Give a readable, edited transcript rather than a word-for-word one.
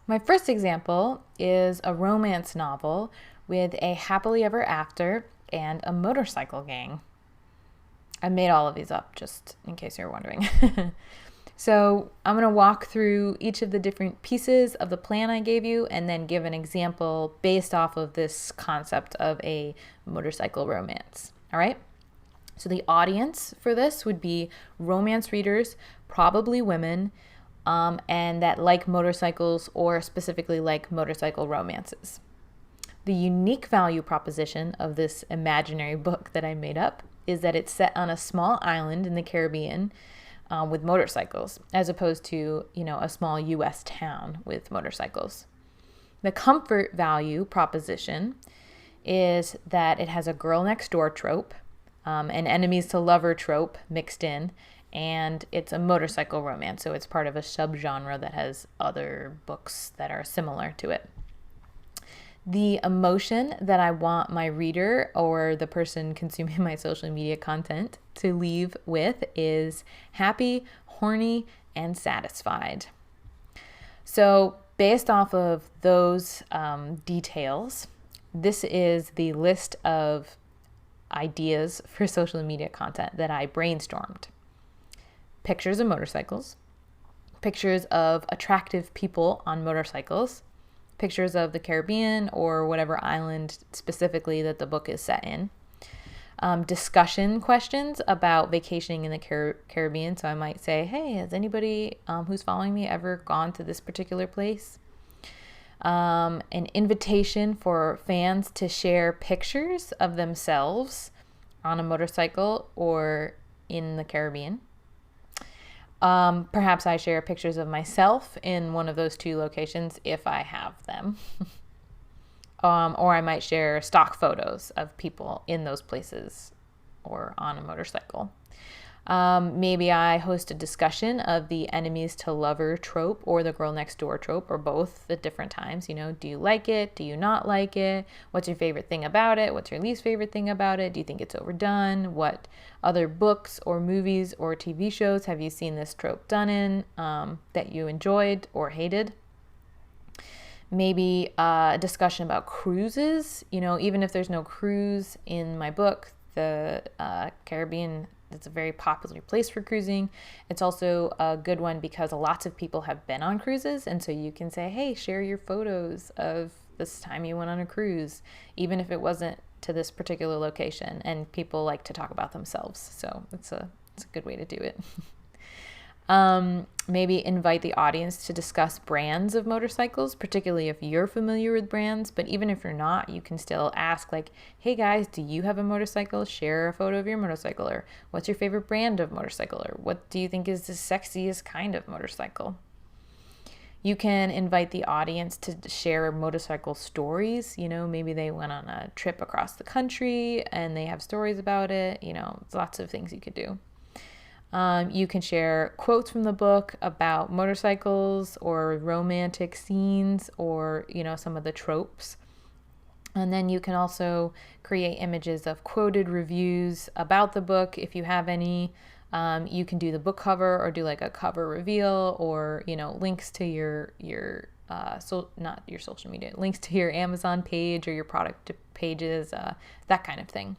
My first example is a romance novel with a happily ever after and a motorcycle gang. I made all of these up just in case you're wondering. So I'm going to walk through each of the different pieces of the plan I gave you and then give an example based off of this concept of a motorcycle romance. All right? So the audience for this would be romance readers, probably women, and that like motorcycles or specifically like motorcycle romances. The unique value proposition of this imaginary book that I made up is that it's set on a small island in the Caribbean with motorcycles, as opposed to, a small U.S. town with motorcycles. The comfort value proposition is that it has a girl next door trope, an enemies to lover trope mixed in, and it's a motorcycle romance, so it's part of a subgenre that has other books that are similar to it. The emotion that I want my reader or the person consuming my social media content to leave with is happy, horny, and satisfied. So based off of those details, this is the list of ideas for social media content that I brainstormed. Pictures of motorcycles, pictures of attractive people on motorcycles, pictures of the Caribbean or whatever island specifically that the book is set in. Discussion questions about vacationing in the Caribbean. So I might say, hey, has anybody who's following me ever gone to this particular place? An invitation for fans to share pictures of themselves on a motorcycle or in the Caribbean. Perhaps I share pictures of myself in one of those two locations if I have them. Or I might share stock photos of people in those places or on a motorcycle. Maybe I host a discussion of the enemies to lover trope or the girl next door trope, or both at different times. Do you like it? Do you not like it? What's your favorite thing about it? What's your least favorite thing about it? Do you think it's overdone? What other books or movies or TV shows have you seen this trope done in that you enjoyed or hated? Maybe a discussion about cruises. Even if there's no cruise in my book, the Caribbean, it's a very popular place for cruising. It's also a good one because lots of people have been on cruises. And so you can say, hey, share your photos of this time you went on a cruise, even if it wasn't to this particular location. And people like to talk about themselves. So it's a good way to do it. Maybe invite the audience to discuss brands of motorcycles, particularly if you're familiar with brands. But even if you're not, you can still ask like, hey guys, do you have a motorcycle? Share a photo of your motorcycle. Or what's your favorite brand of motorcycle? Or what do you think is the sexiest kind of motorcycle? You can invite the audience to share motorcycle stories. Maybe they went on a trip across the country and they have stories about it. Lots of things you could do. You can share quotes from the book about motorcycles or romantic scenes or, some of the tropes. And then you can also create images of quoted reviews about the book if you have any. You can do the book cover or do like a cover reveal or, links to your not your social media, links to your Amazon page or your product pages, that kind of thing.